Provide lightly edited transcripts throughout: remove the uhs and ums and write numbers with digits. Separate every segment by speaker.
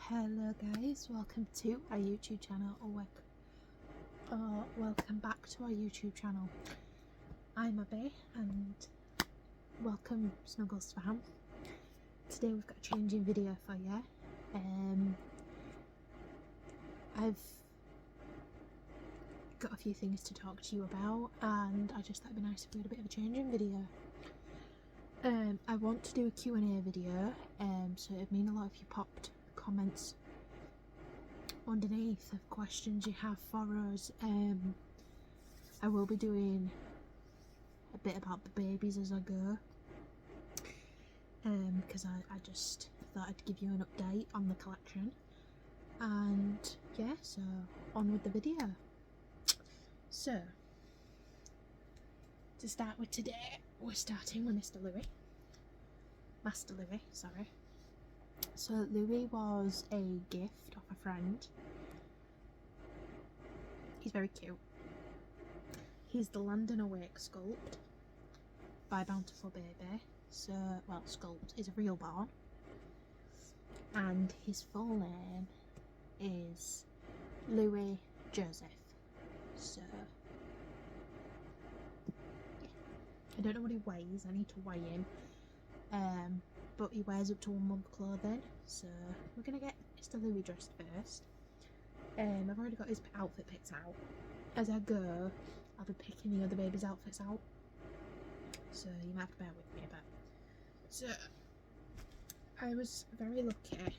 Speaker 1: Hello guys, welcome to our YouTube channel, or welcome back to our YouTube channel. I'm Abby and welcome Snuggles fam. Today we've got a changing video for you. I've got a few things to talk to you about and I just thought it'd be nice if we had a bit of a changing video. I want to do a Q&A video, so it'd mean a lot if you popped comments underneath of questions you have for us. I will be doing a bit about the babies as I go, because I just thought I'd give you an update on the collection, and yeah, so on with the video. So to start with today, we're starting with Master Louis, sorry. So Louis was a gift of a friend. He's very cute. He's the London Awake sculpt by Bountiful Baby. So, well, sculpt is a Reborn, and his full name is Louis Joseph. So yeah, I don't know what he weighs. I need to weigh him. But he wears up to 1 month clothing, so we're gonna get Mr. Louis dressed first. I've already got his outfit picked out. As I go, I'll be picking the other babies' outfits out, so you might have to bear with me a bit. So I was very lucky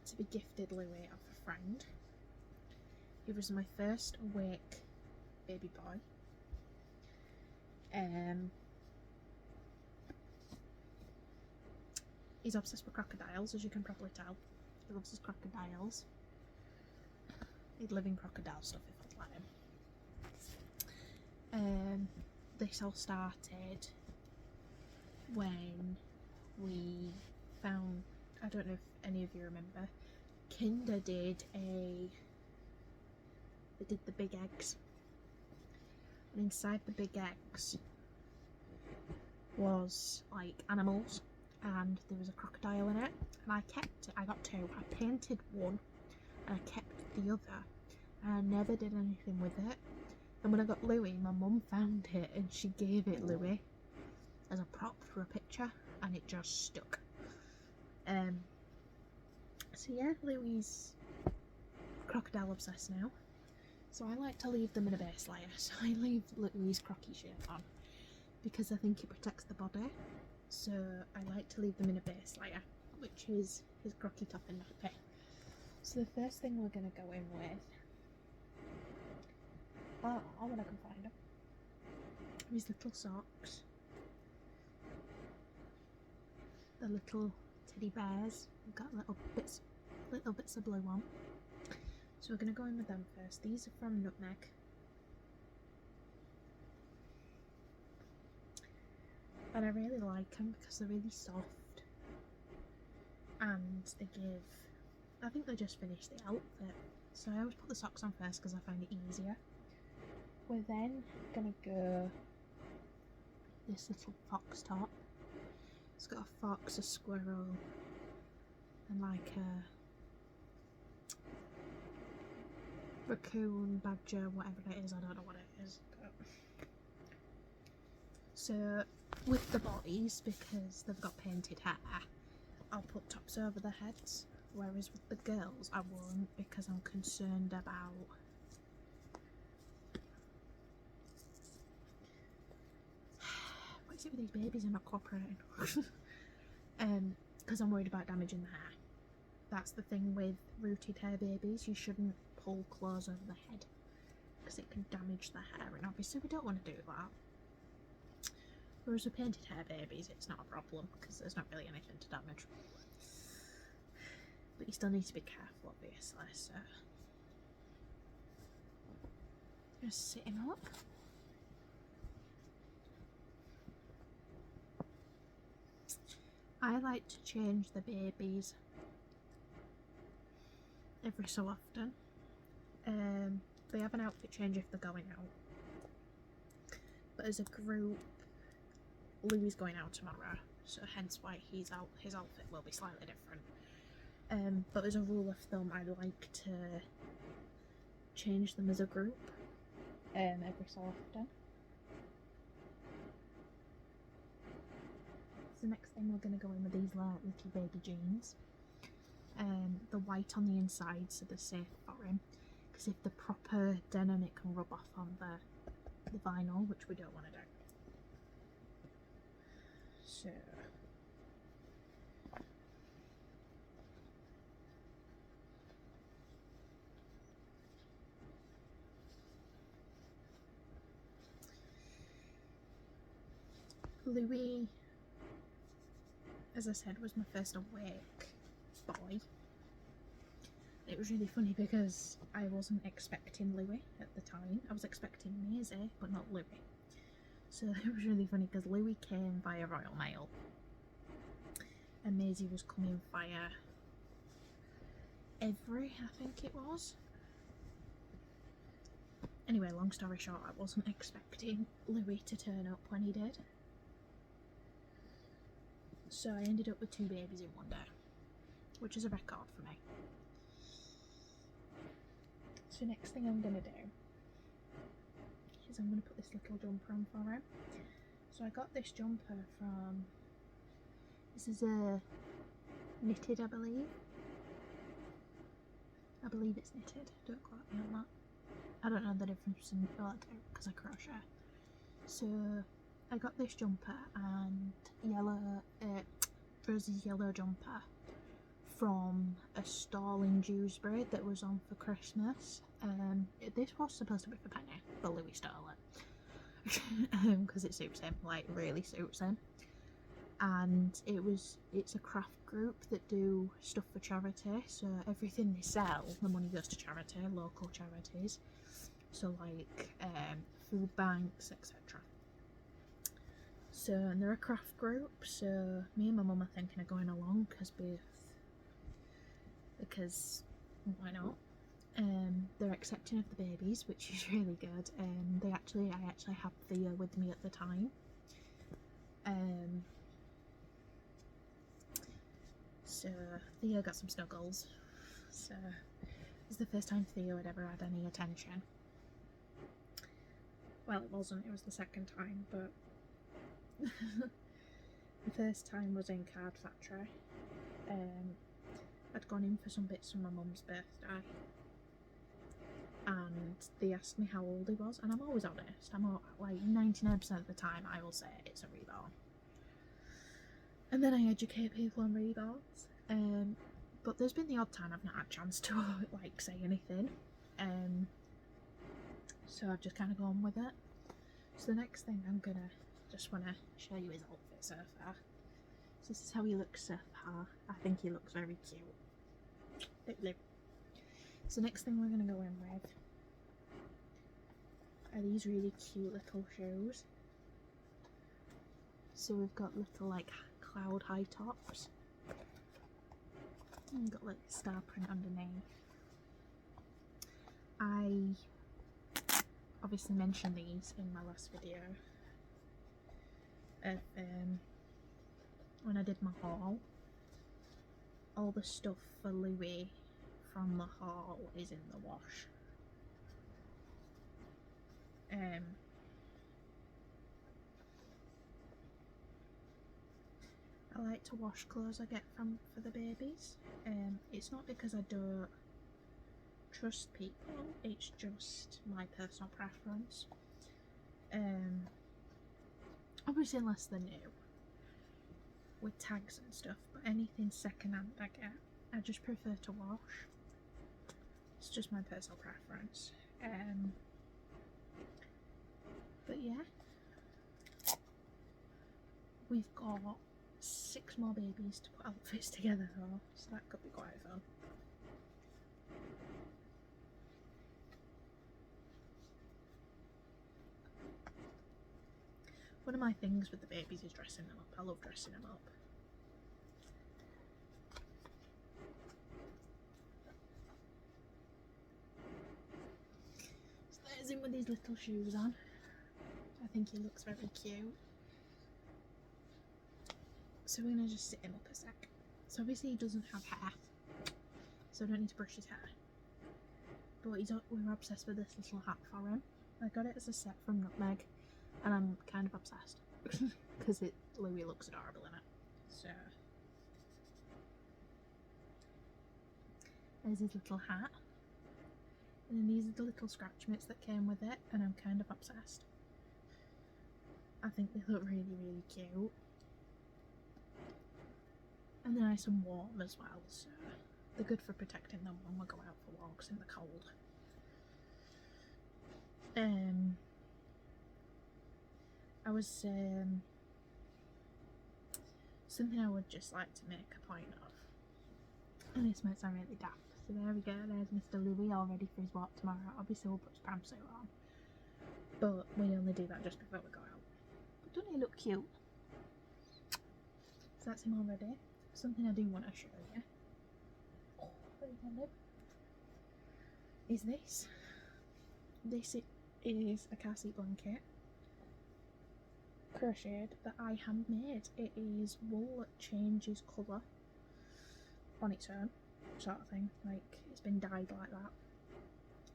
Speaker 1: to be gifted Louis off a friend. He was my first awake baby boy. He's obsessed with crocodiles, as you can probably tell. He loves his crocodiles. He'd live in crocodile stuff if I'd let him. This all started when we found, I don't know if any of you remember, Kinder did they did the big eggs. And inside the big eggs was like animals, and there was a crocodile in it, and I kept it. I got two. I painted one and I kept the other, and I never did anything with it. And when I got Louis, my mum found it and she gave it Louis as a prop for a picture, and it just stuck. So yeah, Louis crocodile obsessed now, so I like to leave them in a base layer. So I leave Louis' crocky shirt on because I think it protects the body. So I like to leave them in a base layer, which is his crocky top and nappy. So the first thing we're going to go in with, when I can find them, his little socks. The little teddy bears. We've got little bits of blue on. So we're going to go in with them first. These are from Nutmeg. And I really like them because they're really soft, and they give, I think they just finished the outfit, so I always put the socks on first because I find it easier. We're then gonna go this little fox top. It's got a fox, a squirrel, and like a raccoon, badger, whatever it is. I don't know what it is. But so with the boys, because they've got painted hair, I'll put tops over their heads, whereas with the girls I won't, because I'm concerned about what is it with these babies are not cooperating. Because I'm worried about damaging the hair. That's the thing with rooted hair babies, you shouldn't pull clothes over the head because it can damage the hair, and obviously we don't want to do that. Whereas with painted hair babies, it's not a problem because there's not really anything to damage. But you still need to be careful, obviously, so just sit him up. I like to change the babies every so often. They have an outfit change if they're going out. But as a group, Louis is going out tomorrow, so hence why his outfit will be slightly different. But as a rule of thumb, I like to change them as a group every so often. So next thing we're going to go in with these little baby jeans. The white on the inside, so they're safe for him, because if they're proper denim it can rub off on the vinyl, which we don't want to do. So Louis, as I said, was my first awake boy. It was really funny because I wasn't expecting Louis at the time. I was expecting Maisie, but not Louis. So it was really funny because Louis came via Royal Mail and Maisie was coming via Every, I think it was. Anyway, long story short, I wasn't expecting Louis to turn up when he did. So I ended up with 2 babies in one day, which is a record for me. So next thing I'm going to do is I'm going to put this little jumper on for him. So I got this jumper from, this is a knitted, I believe it's knitted, don't quote me on that. I don't know the difference in because I crochet. So I got this jumper and Rosie's yellow jumper from a stall in Dewsbury that was on for Christmas. This was supposed to be for Penny, but Louis stole it because it suits him, like really suits him. And it's a craft group that do stuff for charity, so everything they sell, the money goes to charity, local charities, so like food banks, etc. So, and they're a craft group, so me and my mum are thinking of going along because why not? They're accepting of the babies, which is really good. I actually had Theo with me at the time. So Theo got some snuggles. So it's the first time Theo had ever had any attention. Well, it wasn't, it was the second time, but the first time was in Card Factory. I'd gone in for some bits for my mum's birthday, and they asked me how old he was, and I'm always honest. I'm like 99% of the time I will say it's a reborn, and then I educate people on reborns. But there's been the odd time I've not had a chance to like say anything, so I've just kind of gone with it. So the next thing I'm gonna just want to show you his outfit so far. So this is how he looks so far. I think he looks very cute. So next thing we're going to go in with are these really cute little shoes. So we've got little like cloud high tops. And we've got like star print underneath. I obviously mentioned these in my last video of when I did my haul. All the stuff for Louis from the haul is in the wash. I like to wash clothes I get for the babies. It's not because I don't trust people, it's just my personal preference. Obviously unless they're new with tags and stuff, but anything second hand I get, I just prefer to wash. It's just my personal preference. But yeah, we've got 6 more babies to put outfits together for, so that could be quite fun. One of my things with the babies is dressing them up. I love dressing them up. So there's him with these little shoes on. I think he looks very cute. So we're going to just sit him up a sec. So obviously he doesn't have hair, so I don't need to brush his hair. But we're obsessed with this little hat for him. I got it as a set from Nutmeg, and I'm kind of obsessed because Louis looks adorable in it. So there's his little hat, and then these are the little scratch mitts that came with it, and I'm kind of obsessed. I think they look really, really cute. And they're nice and warm as well, so they're good for protecting them when we go out for walks in the cold. I was something I would just like to make a point of, and this might sound really daft. So there we go, there's Mr. Louis all ready for his walk tomorrow. Obviously we'll put his pantsuit on, but we only do that just before we go out. But doesn't he look cute? So that's him already. Something I do want to show you is this. This is a car seat blanket, crocheted, that I handmade. It is wool that changes colour on its own, sort of thing, like it's been dyed like that,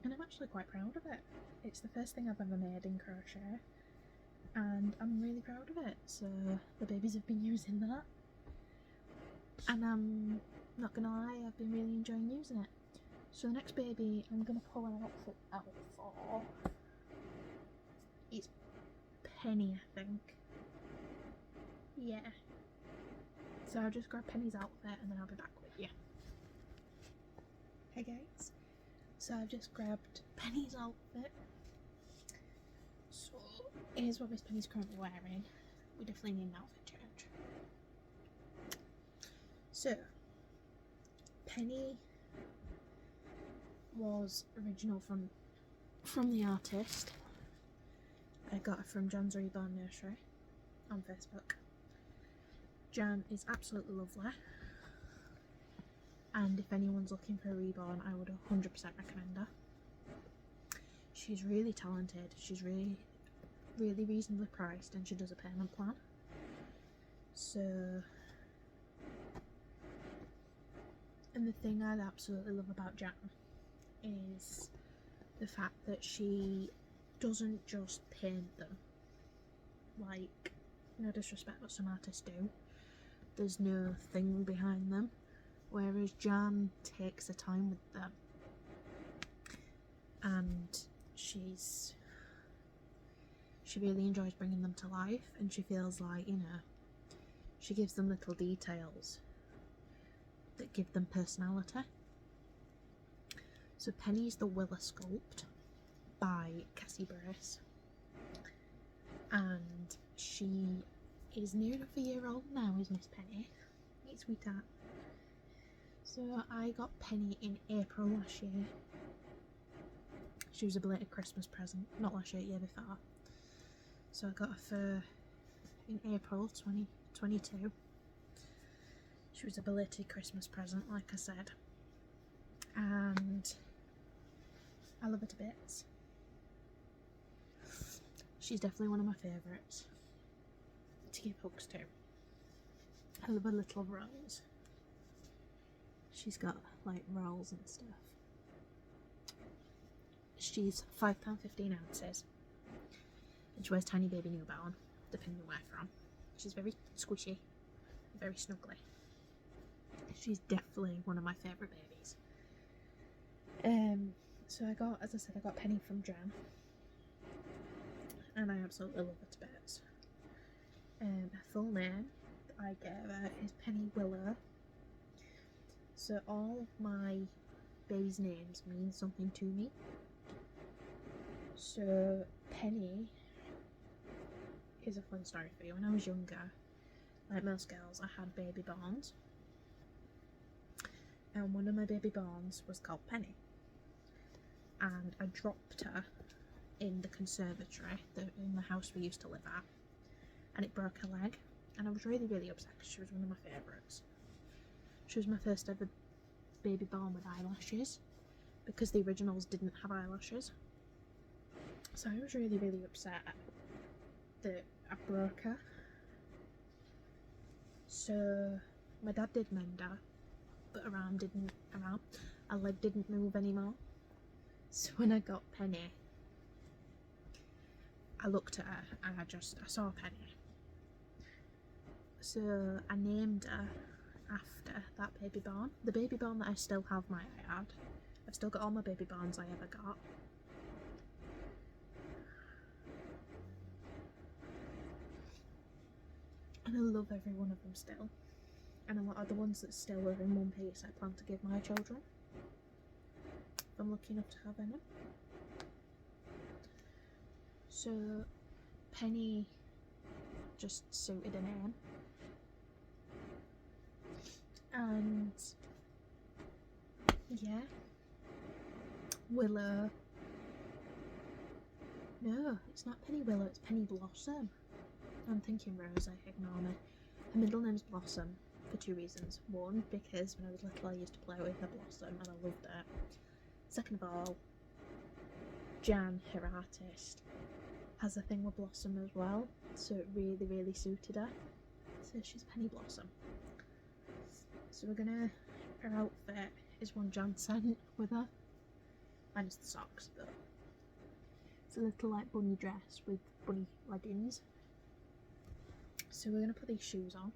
Speaker 1: and I'm actually quite proud of it. It's the first thing I've ever made in crochet, and I'm really proud of it. So the babies have been using that, and I'm not gonna lie, I've been really enjoying using it. So the next baby I'm gonna pull an outfit out for is Penny, I think. Yeah. So I'll just grab Penny's outfit and then I'll be back with you. Hey guys. So I've just grabbed Penny's outfit. So here's what Miss Penny's currently wearing. We definitely need an outfit change. So Penny was original from the artist. I got it from Jan's Reborn Nursery on Facebook. Jan is absolutely lovely, and if anyone's looking for a reborn, I would 100% recommend her. She's really talented, she's really reasonably priced, and she does a payment plan. So, and the thing I absolutely love about Jan is the fact that she doesn't just paint them, like, no disrespect but some artists do, there's no thing behind them, whereas Jan takes her time with them, and she really enjoys bringing them to life, and she feels like, you know, she gives them little details that give them personality. So Penny's the Willa Sculpt by Cassie Brace, and she is near enough a year old now, is Miss Penny. Hey sweetheart. So I got Penny in April last year. She was a belated Christmas present, not last year, year before. So I got her for in April 2022. She was a belated Christmas present, like I said, and I love her to bits. She's definitely one of my favourites to give hugs to. I love her little rolls. She's got like rolls and stuff. She's £5.15 ounces, and she wears tiny baby newborn, depending on where from. She's very squishy, very snuggly. She's definitely one of my favourite babies. So I got, as I said, I got Penny from Jan, and I absolutely love her to bits. Her full name that I gave her is Penny Willow. So all of my babies' names mean something to me. So Penny is a fun story for you. When I was younger, like most girls, I had baby borns, and one of my baby borns was called Penny, and I dropped her in the conservatory in the house we used to live at, and it broke her leg, and I was really upset because she was one of my favourites. She was my first ever baby born with eyelashes, because the originals didn't have eyelashes. So I was really upset that I broke her. So my dad did mend her, but her leg didn't move anymore. So when I got Penny, I looked at her and I saw Penny. So I named her after that baby barn. The baby barn that I still have my eye at. I've still got all my baby barns I ever got. And I love every one of them still. And a lot of the ones that still are in one piece I plan to give my children, if I'm lucky enough to have any. So Penny just suited a name. And yeah, Willow. No, it's not Penny Willow, it's Penny Blossom. I'm thinking Rosa, ignore me. Her middle name's Blossom for two reasons. One, because when I was little I used to play with her Blossom and I loved it. Second of all, Jan, her artist, has a thing with Blossom as well, so it really, really suited her. So she's Penny Blossom. So her outfit is one Jan sent with her. Minus the socks, but it's a little like bunny dress with bunny leggings. So we're gonna put these shoes on.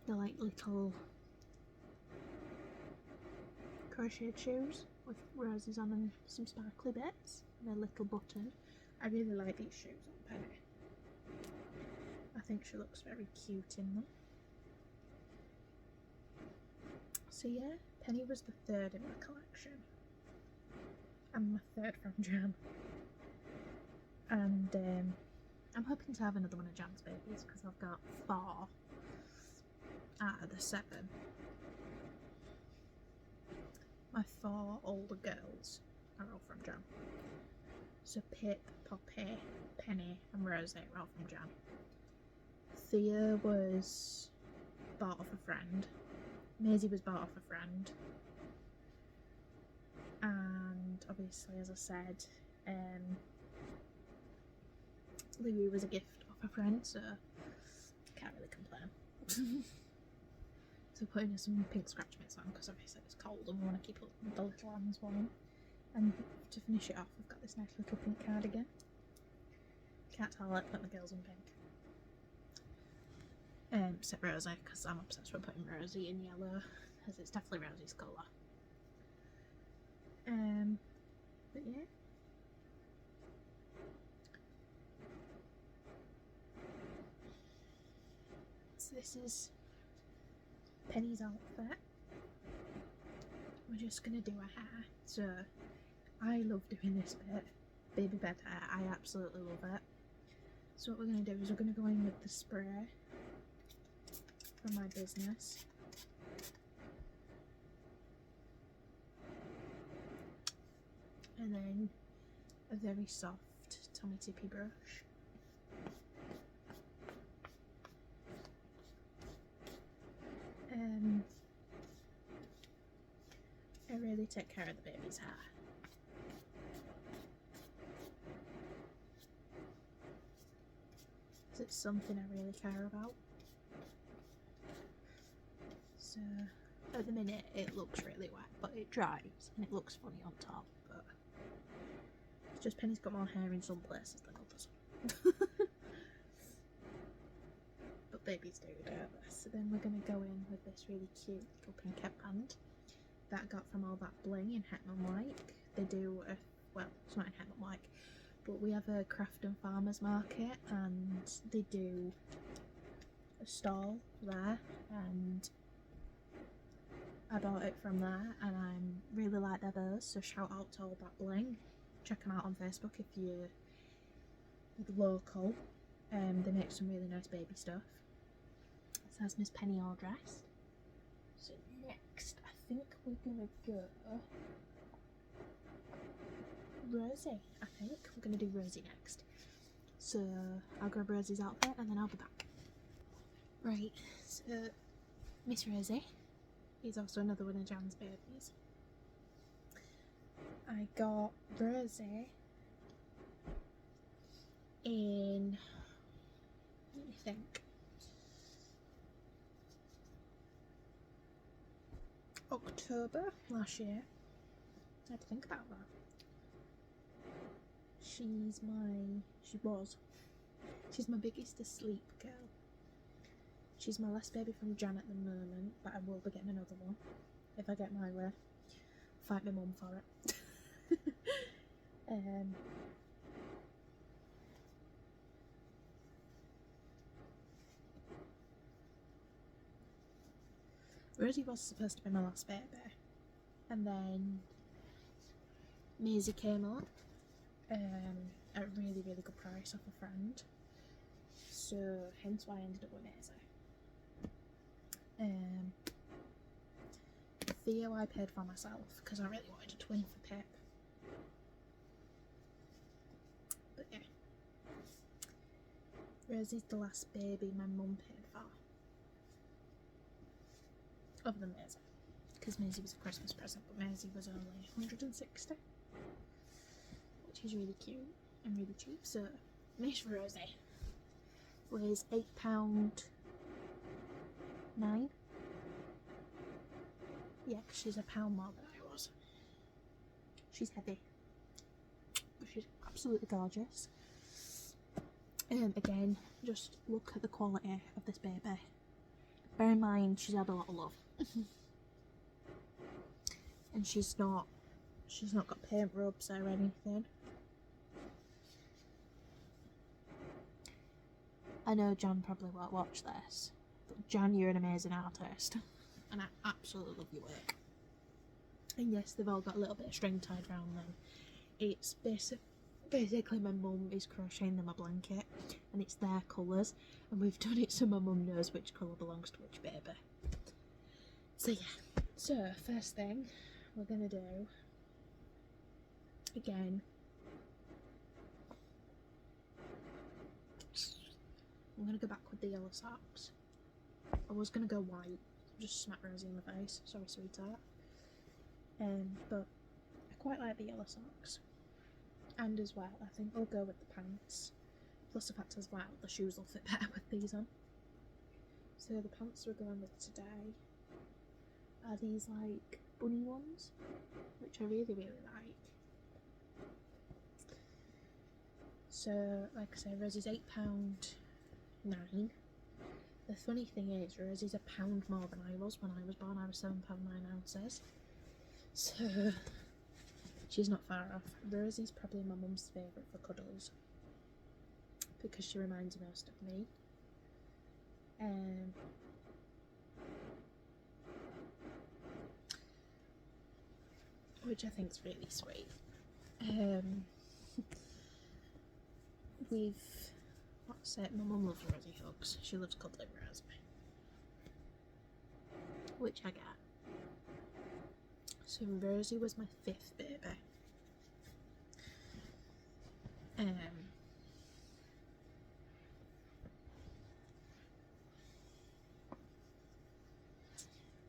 Speaker 1: They're like little crocheted shoes with roses on and some sparkly bits and a little button. I really like these shoes on Penny. I think she looks very cute in them. So yeah, Penny was the third in my collection. And my third from Jan. And I'm hoping to have another one of Jan's babies because I've got 4 out of the 7. My 4 older girls are all from Jan. So Pip, Poppy, Penny and Rosie are all from Jan. Thea was bought off a friend. Maisie was bought off a friend. And obviously, as I said, Louis was a gift off a friend, so can't really complain. So putting her some pink scratch mitts on because obviously it's cold and we want to keep the little hands warm. And to finish it off, I've got this nice little pink cardigan. Can't tell I like putting the girls in pink. Except Rosie, because I'm obsessed with putting Rosie in yellow, as it's definitely Rosie's colour. But yeah. So this is Penny's outfit. We're just gonna do her hair. So I love doing this bit, baby bed hair. I absolutely love it. So what we're gonna do is we're gonna go in with the spray from my business. And then a very soft Tommy Tippy brush. I really take care of the baby's hair. Because it's something I really care about. So at the minute it looks really wet, but it dries and it looks funny on top. But it's just Penny's got more hair in some places than others. But babies do, don't they? So then we're going to go in with this really cute little pink headband that I got from All That Bling in Hetman Wyke. They do well, it's not in Hetman Wyke, but we have a craft and farmers market and they do a stall there, and I bought it from there and I really like their bows, so shout out to All That Bling. Check them out on Facebook if you're local. They make some really nice baby stuff. So that's Miss Penny all dressed. So next I think we're gonna go Rosie. I think we're gonna do Rosie next. So I'll grab Rosie's outfit and then I'll be back. Right, so Miss Rosie is also another one of Jan's babies. I got Rosie in, let me think, October last year. I had to think about that. She's my biggest asleep girl. She's my last baby from Jan at the moment, but I will be getting another one if I get my way. Fight my mum for it. Rosie was supposed to be my last baby, and then Maisie came up at a really, really good price off a friend, so hence why I ended up with Maisie. Theo I paid for myself because I really wanted a twin for Pip. But yeah, Rosie's the last baby my mum paid for. Other than Maisie, because Maisie was a Christmas present, but Maisie was only 160, which is really cute and really cheap. So Miss Rosie weighs £8.9. Yeah, because she's a pound more than I was. She's heavy, but she's absolutely gorgeous. Again, just look at the quality of this baby. Bear in mind, she's had a lot of love. And she's not got paint rubs or anything. I know Jan probably won't watch this, but Jan, you're an amazing artist, and I absolutely love your work. And yes, they've all got a little bit of string tied around them. It's basically my mum is crocheting them a blanket, and it's their colours, and we've done it so my mum knows which colour belongs to which baby. So yeah, so first thing we're gonna do, again, I'm gonna go back with the yellow socks. I was gonna go white, just smack Rosie in the face, sorry sweetheart. But I quite like the yellow socks. And as well, I think I'll go with the pants. Plus the fact as well, the shoes will fit better with these on. So the pants we're going with today are these like bunny ones, which I really, really like. So like I say, Rosie's £8.9. The funny thing is, Rosie's a pound more than I was when I was born. I was £7.9. So she's not far off. Rosie's probably my mum's favourite for cuddles because she reminds me most of me. Which I think's really sweet. My mum loves Rosie hugs. She loves cuddling Rosie, which I get. So Rosie was my 5th baby.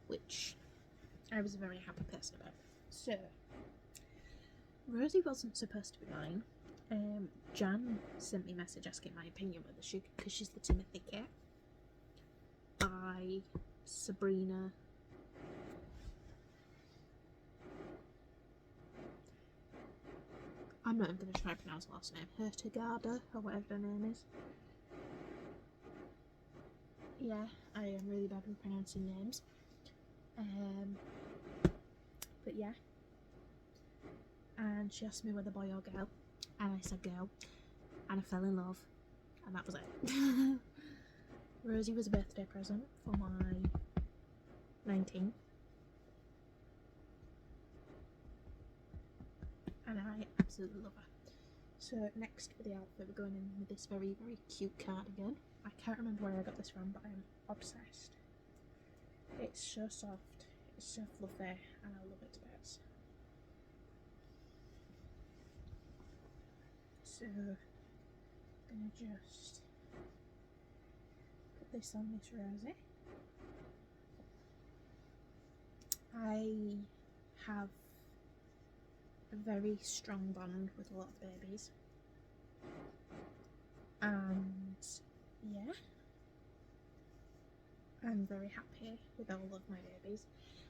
Speaker 1: Which I was a very happy person about. So Rosie wasn't supposed to be mine. Jan sent me a message asking my opinion whether she, because she's the Timothy kit by Sabrina. I'm not even going to try to pronounce her last name. Hertigada, or whatever her name is. Yeah, I am really bad with pronouncing names. But yeah. And she asked me whether boy or girl. And I said girl. And I fell in love. And that was it. Rosie was a birthday present for my 19th. And I absolutely love her. So next for the outfit, we're going in with this very, very cute cardigan. I can't remember where I got this from, but I'm obsessed. It's so soft, it's so fluffy, and I love it to bits. So I'm gonna just put this on Miss Rosie. I have a very strong bond with a lot of babies, and yeah, I'm very happy with all of my babies.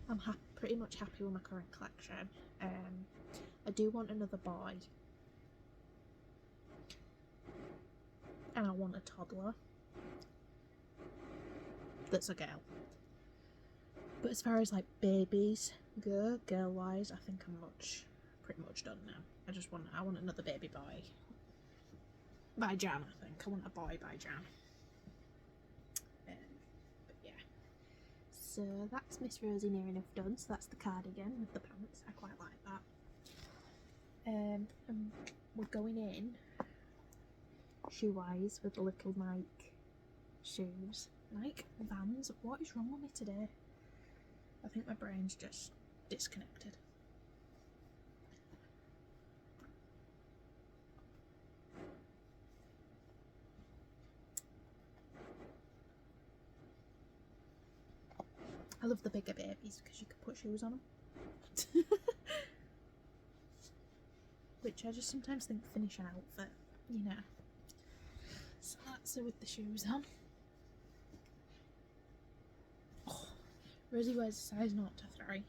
Speaker 1: I'm pretty much happy with my current collection. I do want another boy, and I want a toddler that's a girl. But as far as like babies go, girl wise, I think I'm pretty much done now. I want another baby boy by Jan. I think I want a boy by Jan. But yeah, so that's Miss Rosie near enough done. So that's the cardigan with the pants. I quite like that. And we're going in shoe wise with the little Nike shoes. Nike Vans. What is wrong with me today? I think my brain's just disconnected. I love the bigger babies because you can put shoes on them. Which I just sometimes think finish an outfit, you know. So that's it with the shoes on. Oh, Rosie wears a size 0 to 3.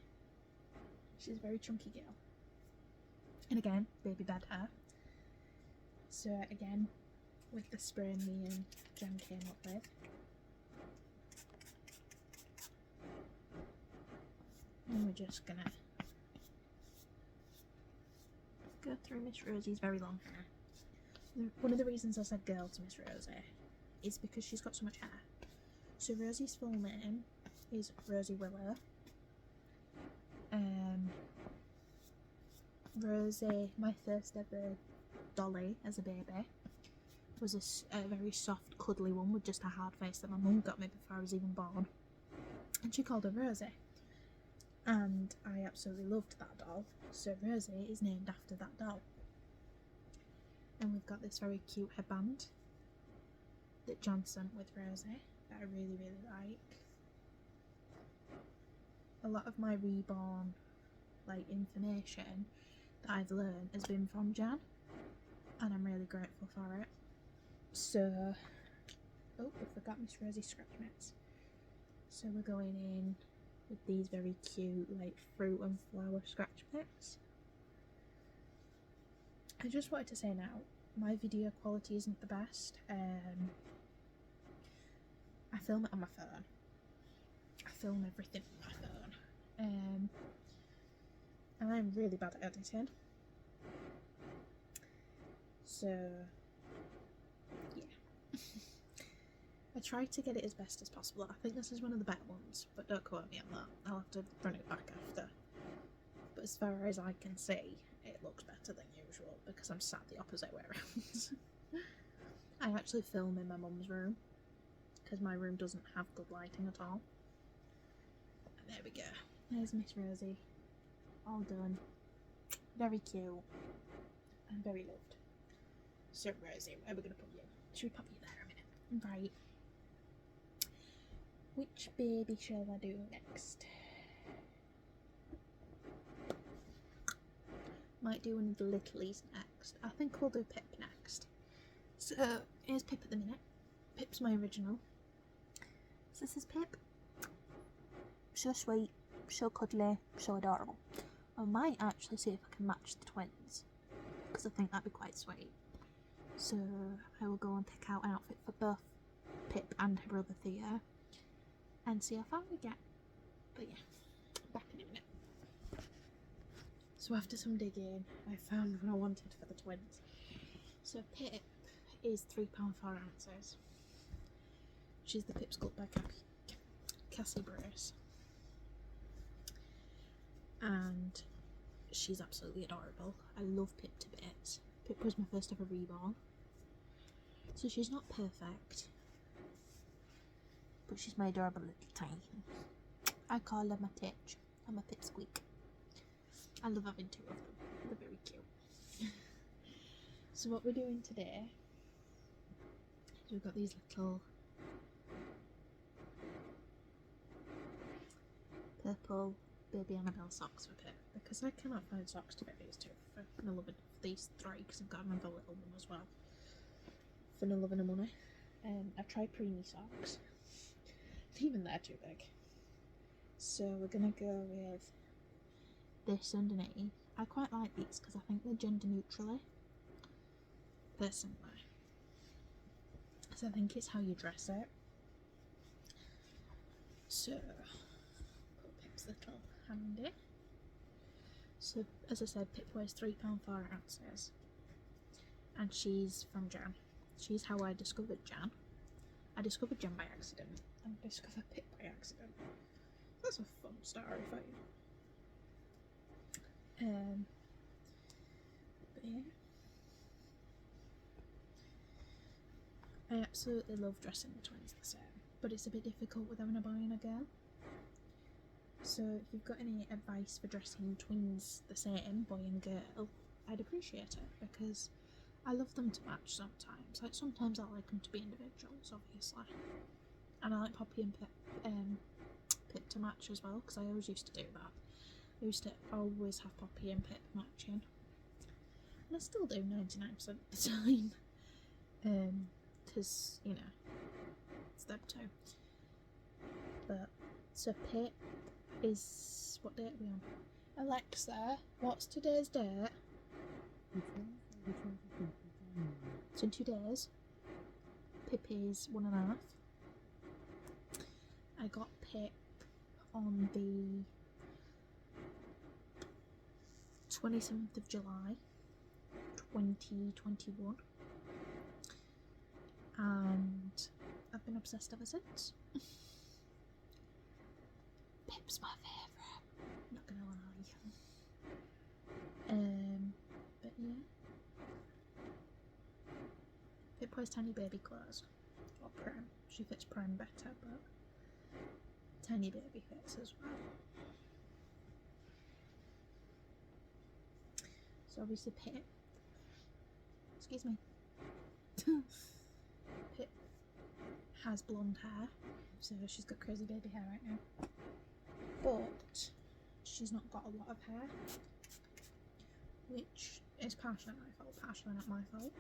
Speaker 1: She's a very chunky girl. And again, baby bed hair. So again, with the spray me and Jen came up with. And we're just gonna go through Miss Rosie's very long hair. One of the reasons I said girl to Miss Rosie is because she's got so much hair. So Rosie's full name is Rosie Willow. Rosie, my first ever dolly as a baby, was a very soft, cuddly one with just a hard face that my mum got me before I was even born. And she called her Rosie. And I absolutely loved that doll. So Rosie is named after that doll. And we've got this very cute headband that John sent with Rosie that I really, really like. A lot of my Reborn information that I've learned has been from Jan, and I'm really grateful for it. So, oh, I forgot Miss Rosie's scratch mitts. So we're going in with these very cute fruit and flower scratch mitts. I just wanted to say now, my video quality isn't the best. I film it on my phone. I film everything on my phone. And I'm really bad at editing. So, yeah. I try to get it as best as possible. I think this is one of the better ones, but don't quote me on that. I'll have to run it back after. But as far as I can see, it looks better than usual because I'm sat the opposite way around. I actually film in my mum's room because my room doesn't have good lighting at all. And there we go. There's Miss Rosie. All done. Very cute. And very loved. So Rosie, where are we going to put you? Should we pop you there a minute? Right. Which baby shall I do next? Might do one of the littlies next. I think we'll do Pip next. So here's Pip at the minute. Pip's my original. So this is Pip. So sweet, so cuddly, so adorable. I might actually see if I can match the twins, because I think that'd be quite sweet. So I will go and pick out an outfit for both Pip and her brother Theo and see how far we get. But yeah, back in a minute. So after some digging, I found what I wanted for the twins. So Pip is £3 4 ounces. She's the Pip Sculpt by Cassie Brace. And she's absolutely adorable. I love Pip to bits. Pip was my first ever Reborn. So she's not perfect, but she's my adorable little tiny. I call her my Titch and my Pip Squeak. I love having two of them. They're very cute. So what we're doing today is we've got these little purple baby Annabelle socks for Pip, because I cannot find socks to fit these two for no love of these three, because I've got another little one as well for no love and money. I tried preemie socks, Even they're too big. So we're gonna go with this underneath. I quite like these because I think they're gender neutrally. Personally. So I think it's how you dress it. So put Pip's little hand in. So as I said, Pip weighs £3 4 ounces. And she's from Jan. She's how I discovered Jan. I discovered Jan by accident. And discovered Pip by accident. That's a fun story for you. But yeah. I absolutely love dressing the twins the same, but it's a bit difficult with having a boy and a girl. So if you've got any advice for dressing twins the same, boy and girl, I'd appreciate it, because I love them to match sometimes. Like sometimes I like them to be individuals, obviously, and I like Poppy and Pip to match as well, because I always used to do that. I used to always have Poppy and Pip matching, and I still do 99% of the time. Because, you know, it's them too. But, so Pip is, what date are we on? Alexa, what's today's date? So in 2 days, Pip is 1.5. I got Pip on the 27th of July, 2021. And I've been obsessed ever since. Pip's my favourite, not gonna lie. But yeah. Pip wears tiny baby clothes, or prim. She fits prim better, but tiny baby fits as well. So obviously Pip, excuse me, Pip has blonde hair, so she's got crazy baby hair right now, but she's not got a lot of hair, which is partially my fault, partially not my fault.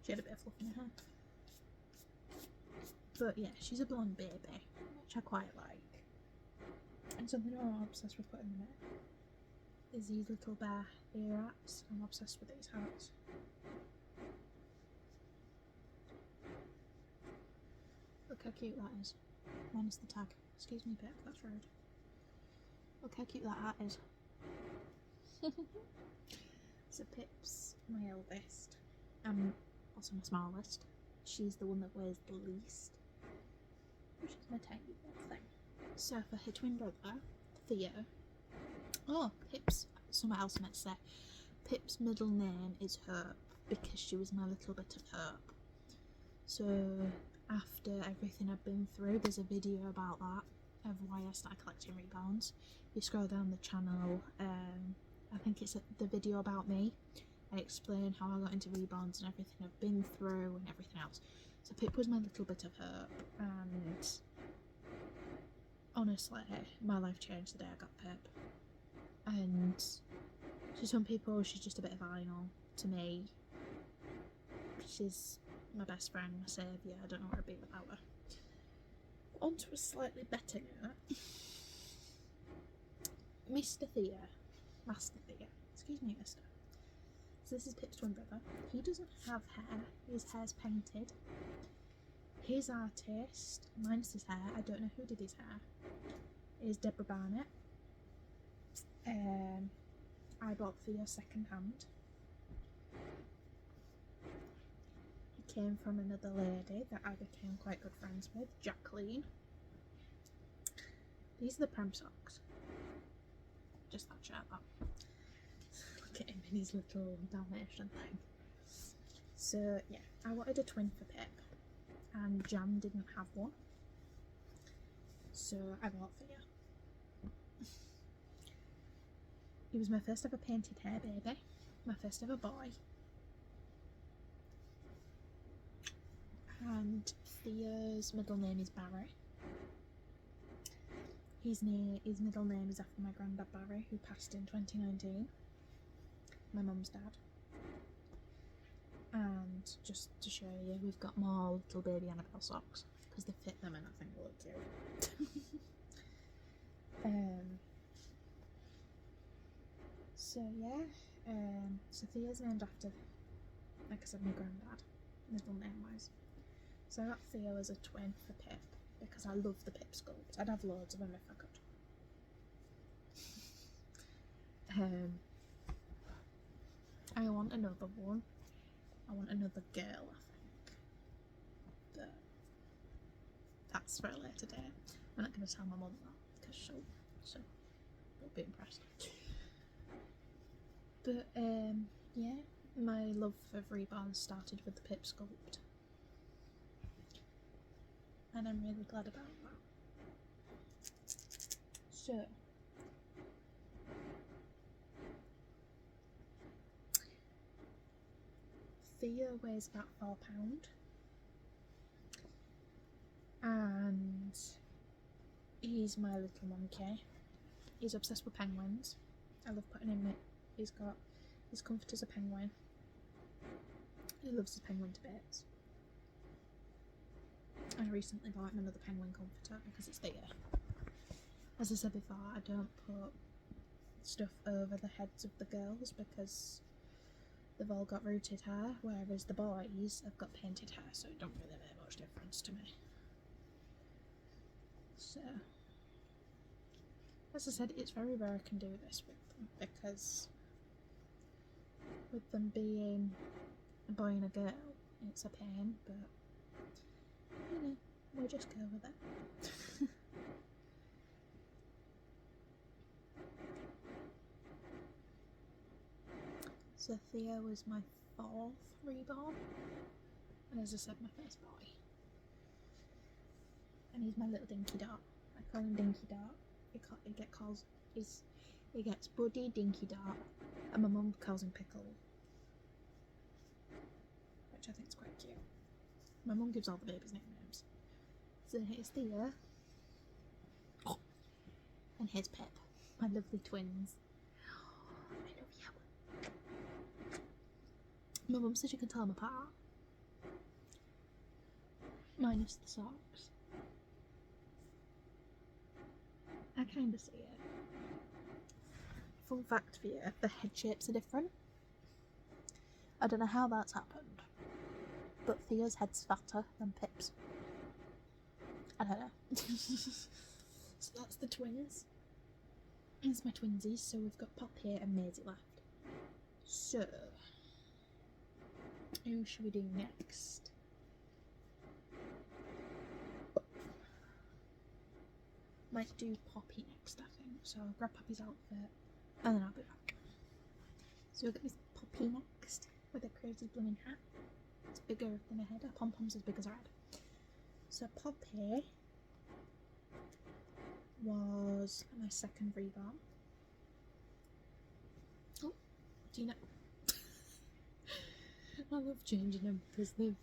Speaker 1: She had a bit of fluff in her hair, but yeah, she's a blonde baby, which I quite like. And something I'm obsessed with putting in it is these little bear ear wraps. I'm obsessed with these hats. Look how cute that is. Minus the tag. Excuse me, Pip, that's rude. Look how cute that hat is. So Pip's my eldest, and also my smallest. She's the one that weighs the least, which is my tiny little thing. So for her twin brother, Theo. Oh, Pip's, something else I meant to say. Pip's middle name is Hope, because she was my little bit of hope. So after everything I've been through, there's a video about that, of why I started collecting rebounds. You scroll down the channel, I think it's the video about me. I explain how I got into rebounds and everything I've been through and everything else. So Pip was my little bit of hope, and honestly, my life changed the day I got Pip. And to some people, she's just a bit of vinyl. To me, she's my best friend, my saviour. I don't know where I'd be without her. On to a slightly better note. Mr. Theo. Master Theo. Excuse me, Mister. So this is Pip's twin brother. He doesn't have hair. His hair's painted. His artist, minus his hair, I don't know who did his hair, is Deborah Barnett. I bought Theo second hand. He came from another lady that I became quite good friends with, Jacqueline. These are the pram socks. Just that shirt, that. Look at him in his little Dalmatian thing. So yeah, I wanted a twin for Pip, and Jan didn't have one, so I bought Theo. He was my first ever painted hair baby, my first ever boy, and Theo's middle name is Barry. His middle name is after my granddad Barry, who passed in 2019, my mum's dad. socks, just to show you. We've got more little baby Annabelle socks because they fit them and I think they look cute. So yeah, Sophia's named after, like I said, my granddad, middle name wise. So I got Theo as a twin for Pip because I love the Pip sculpt. I'd have loads of them if I could. I want another one. I want another girl, I think. But that's for a later date. I'm not going to tell my mum that because she'll be impressed. But yeah, my love of Reborn started with the Pip sculpt. And I'm really glad about that. So Theo weighs about £4 and he's my little monkey. He's obsessed with penguins. I love putting him in. He's comfort as a penguin. He loves his penguin to bits. I recently bought him another penguin comforter because it's Theo. As I said before, I don't put stuff over the heads of the girls because they've all got rooted hair, whereas the boys have got painted hair, so it don't really make much difference to me. So, as I said, it's very rare I can do this with them because with them being a boy and a girl, it's a pain, but you know, we'll just go with it. So Theo was my 4th reborn, and as I said, my first boy. And he's my little dinky dart. I call him Dinky Dart. He gets Buddy Dinky Dart, and my mum calls him Pickle, which I think is quite cute. My mum gives all the babies nicknames. So here's Theo, and here's Pip, my lovely twins. I love you. My mum said you can tell them apart, minus the socks. I kind of see it. Fun fact for you, the head shapes are different. I don't know how that's happened, but Theo's head's fatter than Pip's. I don't know. So that's the twins. It's my twinsies, so we've got Pop here and Maisie left. So, who should we do next? Might do Poppy next, I think. So I'll grab Poppy's outfit and then I'll be back. So we'll get this Poppy next with a crazy blooming hat. It's bigger than her head. Her pom-pom's as big as her head. So Poppy was my 2nd reborn. Oh, do you know? I love changing them because they've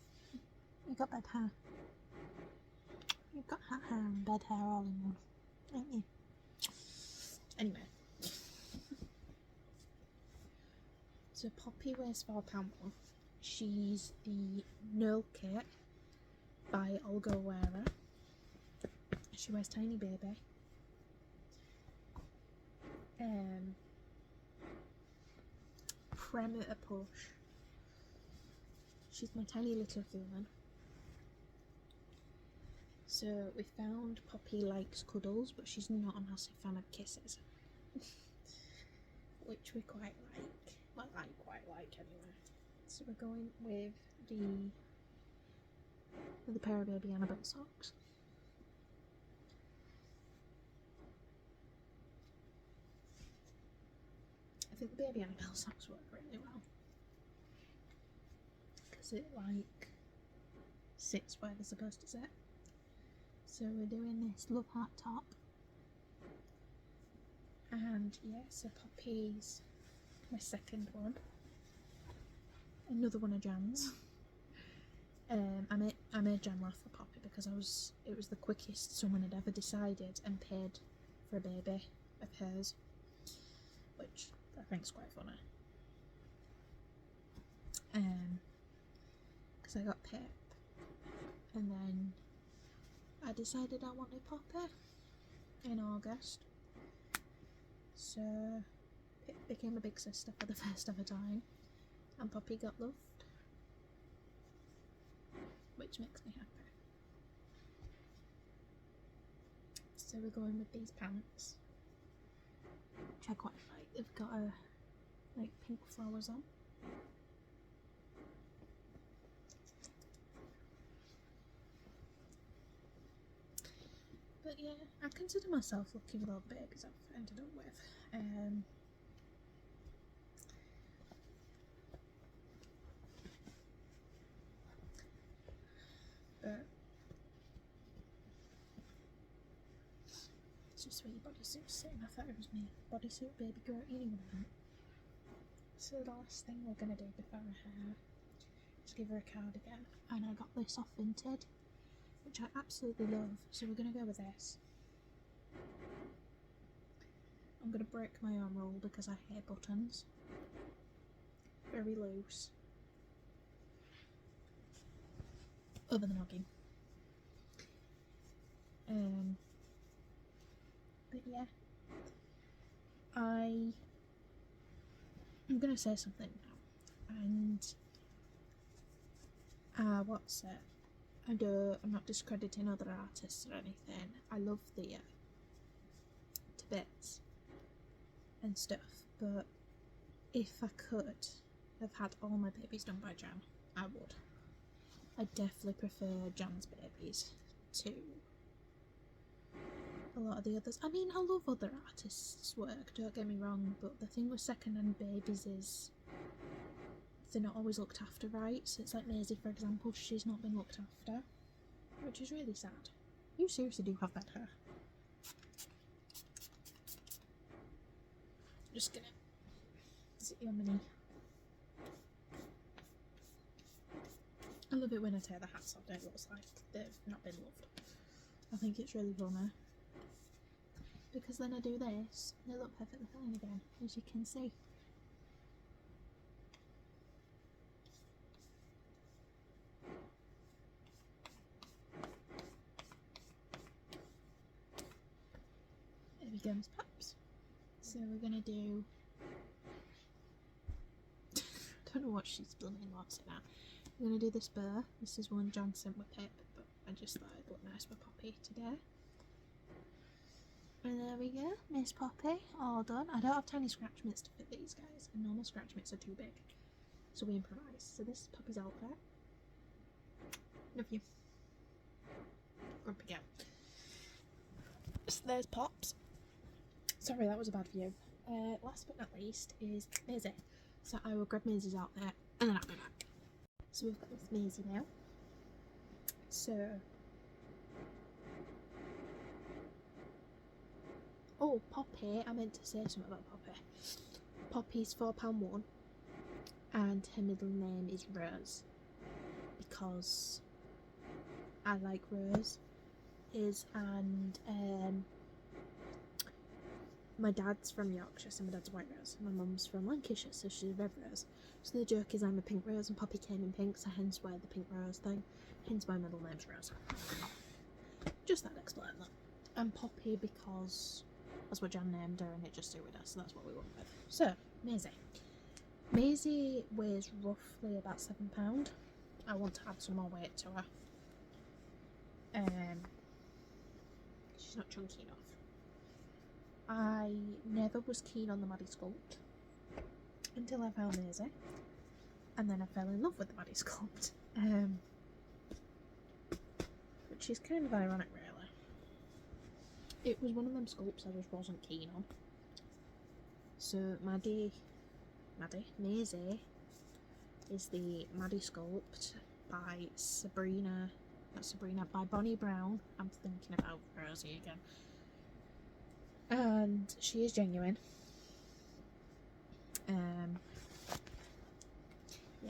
Speaker 1: got bed hair. You've got hat hair and bed hair all in one, ain't you? Anyway. So Poppy weighs £4. She's the Noel Kit by Olga Wearer. She wears Tiny Baby. Predator Push. She's my tiny little human. So we found Poppy likes cuddles, but she's not a massive fan of kisses. Which we quite like. Well, I quite like anyway. So we're going with the pair of baby Annabelle socks. I think the baby Annabelle socks work really well. Because it like sits where they're supposed to sit. So we're doing this love heart top. And yeah, so Poppy's my 2nd one. Another one of Jan's. I made Jan laugh for Poppy because it was the quickest someone had ever decided and paid for a baby of hers, which I think is quite funny. because I got Pip, and then I decided I wanted Poppy in August, so Pip became a big sister for the first ever time, and Poppy got loved, which makes me happy. So we're going with these pants, which I quite like. They've got like pink flowers on. But yeah, I consider myself lucky with all the babies I've ended up with. But it's just where your bodysuit's sitting. I thought it was me. Bodysuit, baby girl, you know what I mean. So the last thing we're going to do before her hair is give her a cardigan. And I got this off Vinted, which I absolutely love. So we're going to go with this. I'm going to break my arm roll because I hate buttons. Very loose. Over the noggin. But yeah, I'm going to say something now. And what's it? I'm not discrediting other artists or anything. I love the to bits and stuff, but if I could have had all my babies done by Jan, I would. I definitely prefer Jan's babies to a lot of the others. I mean, I love other artists' work, don't get me wrong, but the thing with second-hand babies is they're not always looked after right. So it's like Maisie, for example, she's not been looked after, which is really sad. You seriously do have bad hair. Just gonna sit you on my knee. I love it when I tear the hats off, it looks like they've not been loved. I think it's really funny. Because then I do this, and they look perfectly fine again, as you can see. There we go, Miss Pops. So we're gonna do... I don't know what she's blooming lots at. We're gonna do this burr. This is one Jan sent with Pip, but I just thought it'd look nice with Poppy today. And there we go, Miss Poppy, all done. I don't have tiny scratch mitts to fit these guys, and normal scratch mitts are too big, so we improvise. So this is Poppy's outfit. Love you. Grumpy girl. So there's Pops. Sorry, that was a bad view. Last but not least is Maisie. So I will grab Maisie's outfit, and then I'll be back. So we've got this Maisie now. So... Oh, Poppy, I meant to say something about Poppy. Poppy's £4 and her middle name is Rose because I like Rose. My dad's from Yorkshire, so my dad's a white rose. My mum's from Lancashire, so she's a red rose. So the joke is I'm a pink rose and Poppy came in pink, so hence why the pink rose thing. Hence my middle name's Rose. Just that explain that. And Poppy because that's what Jan named her and it just suited us, so that's what we went with. So, Maisie. Maisie weighs roughly about £7. I want to add some more weight to her. She's not chunky enough. I never was keen on the Maddie sculpt until I found Maisie, and then I fell in love with the Maddie sculpt, which is kind of ironic really. It was one of them sculpts I just wasn't keen on. So Maisie is the Maddie sculpt by by Bonnie Brown. I'm thinking about Rosie again. And she is genuine. Yeah,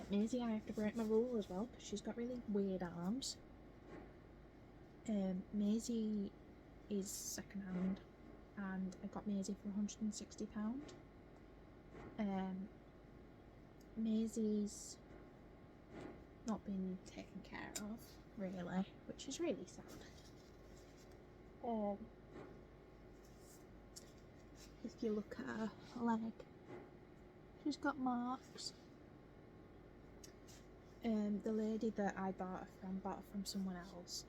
Speaker 1: Maisie, I have to break my rule as well because she's got really weird arms. Maisie is second hand, and I got Maisie for £160. Maisie's not been taken care of, really, which is really sad. If you look at her leg, she's got marks. The lady that I bought her from someone else,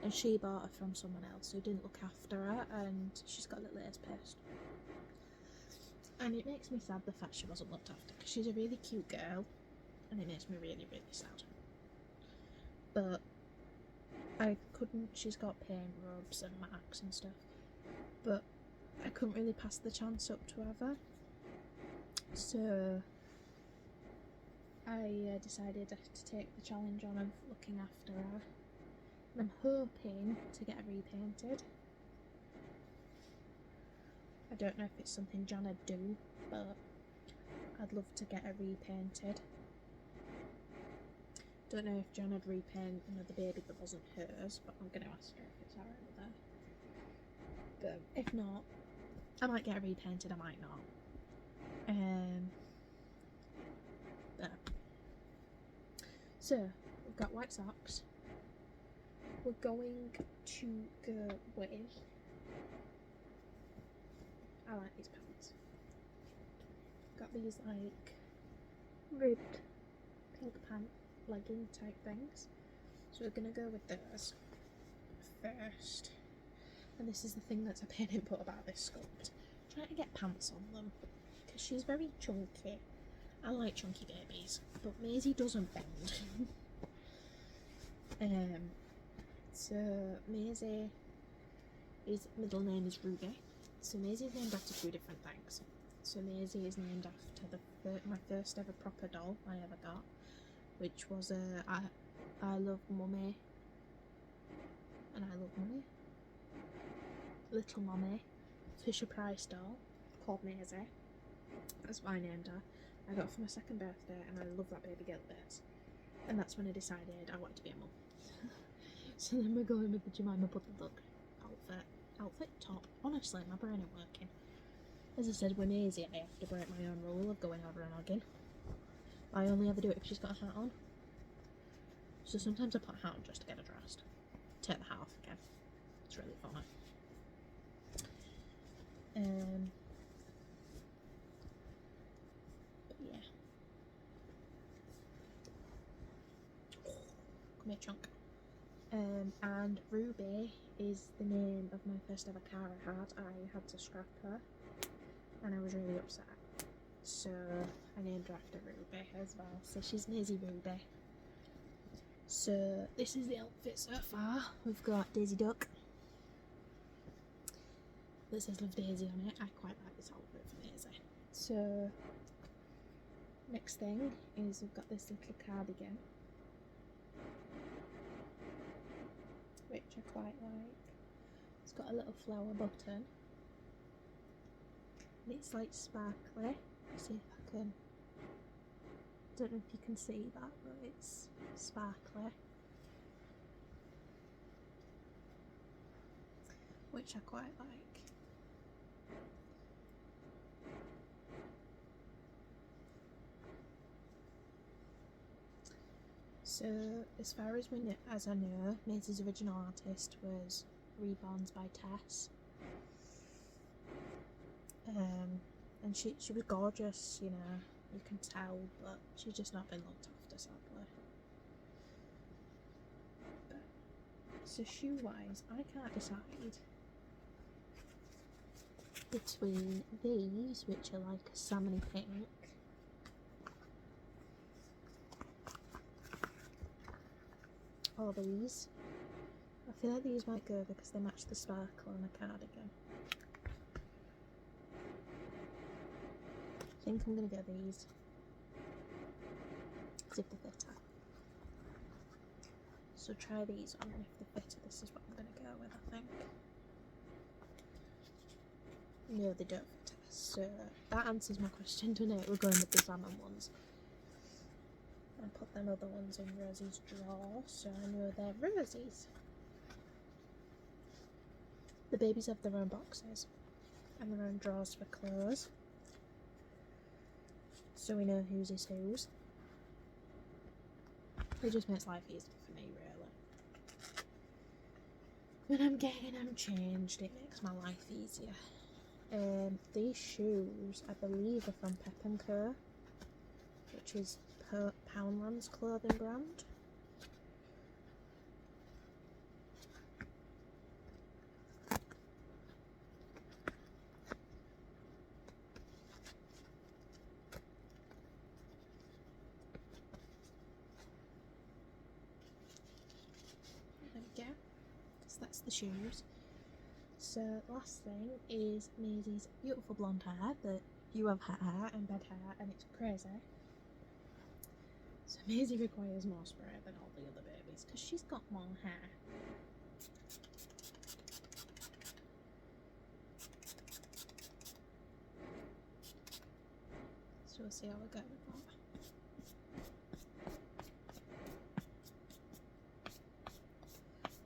Speaker 1: and she bought her from someone else who didn't look after her, and she's got a little ears pierced. And it makes me sad the fact she wasn't looked after, because she's a really cute girl, and it makes me really, really sad. But I couldn't, she's got paint rubs and marks and stuff, but I couldn't really pass the chance up to have her. So I decided to take the challenge on of looking after her. And I'm hoping to get her repainted. I don't know if it's something Jan would do, but I'd love to get her repainted. Don't know if Jan would repaint another baby that wasn't hers, but I'm going to ask her if it's alright with her. But if not, I might get her repainted, I might not. But so, we've got white socks. We're going to go with, I like these pants. Got these like ribbed pink pant legging type things. So we're gonna go with those first. And this is the thing that's a pain in the butt about this sculpt. Trying to get pants on them, because she's very chunky. I like chunky babies, but Maisie doesn't bend. So Maisie, his middle name is Ruby. So Maisie is named after two different things. So Maisie is named after my first ever proper doll I ever got, which was I Love Mummy and I Love Mummy, Little Mummy, Fisher Price doll called Maisie. That's what I named her. I got her for my second birthday, and I love that baby girl bit. And that's when I decided I wanted to be a mum. So then we're going with the Jemima Puddle outfit top. Honestly, my brain ain't working. As I said, with Maisie, I have to break my own rule of going over and noggin. I only ever do it if she's got a hat on. So sometimes I put a hat on just to get her dressed. Take the hat off again. It's really funny. But yeah. Come here, chunk. And Ruby is the name of my first ever car I had. I had to scrap her, and I was really upset. So I named her after Ruby as well. So she's Maisie Ruby. So this is the outfit so far. We've got Daisy Duck that says Love Daisy on it. I quite like this outfit for Maisie. So next thing is we've got this little cardigan, which I quite like. It's got a little flower button. And it's like sparkly. Let's see if I can. Don't know if you can see that, but it's sparkly. Which I quite like. So, as far as I know, Maisie's original artist was Reborn's by Tess. And she was gorgeous, you know, you can tell, but she's just not been looked after, sadly. But, so shoe-wise, I can't decide between these, which are like a salmony pink, or these. I feel like these might go because they match the sparkle on the cardigan. I think I'm going to go these. See if they fit her. So try these on, and if they fit her, this is what I'm going to go with, I think. No, they don't fit her. So that answers my question, doesn't it? We're going with the salmon ones. And put them other ones in Rosie's drawer, so I know they're Rosie's. The babies have their own boxes and their own drawers for clothes, so we know whose is whose. It just makes life easier for me, really. When I'm getting them changed, it makes my life easier. These shoes, I believe, are from Pep & Co, which is Poundland's clothing brand. There we go. So that's the shoes. So last thing is Maisie's beautiful blonde hair that you have hair and bed hair, and it's crazy. So Maisie requires more spray than all the other babies because she's got more hair. So we'll see how we go with that.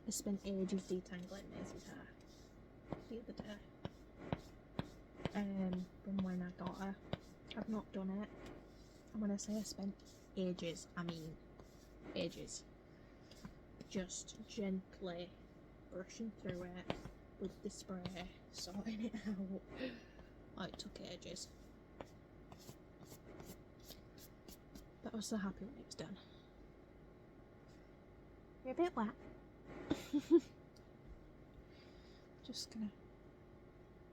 Speaker 1: I spent ages detangling Maisie's hair the other day. From when I got her. I've not done it. And when I say I spent ages, I mean ages. Just gently brushing through it with the spray, sorting it out. Oh, it took ages. But I was so happy when it was done. You're a bit wet. Just gonna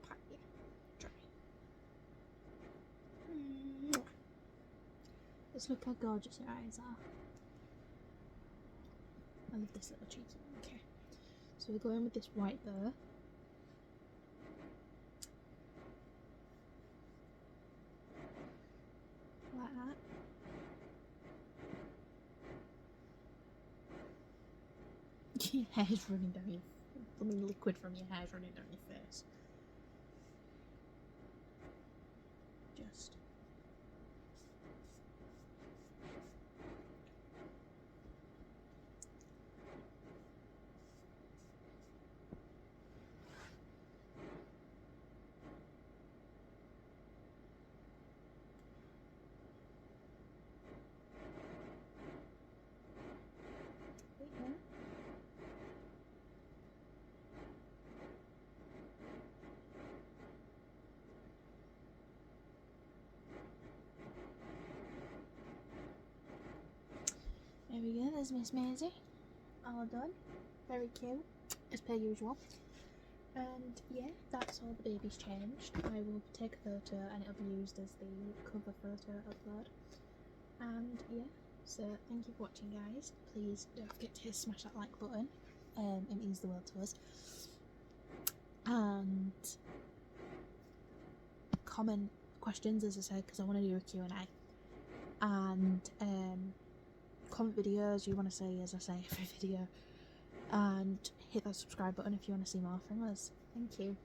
Speaker 1: pat you dry. Just look how gorgeous your eyes are. I love this little cheeky one. Okay, so we're going with this white bow. Like that. Your hair's running down your... I mean, liquid from your hair's running down your face. Just... There we go, there's Miss Maisie. All done. Very cute, as per usual. And yeah, that's all the baby's changed. I will take a photo and it'll be used as the cover photo upload. And yeah, so thank you for watching, guys. Please don't forget to smash that like button. It means the world to us. And comment questions, as I said, because I want to do a Q&A. And comment videos you want to see, as I say every video. And hit that subscribe button if you want to see more from us. Thank you.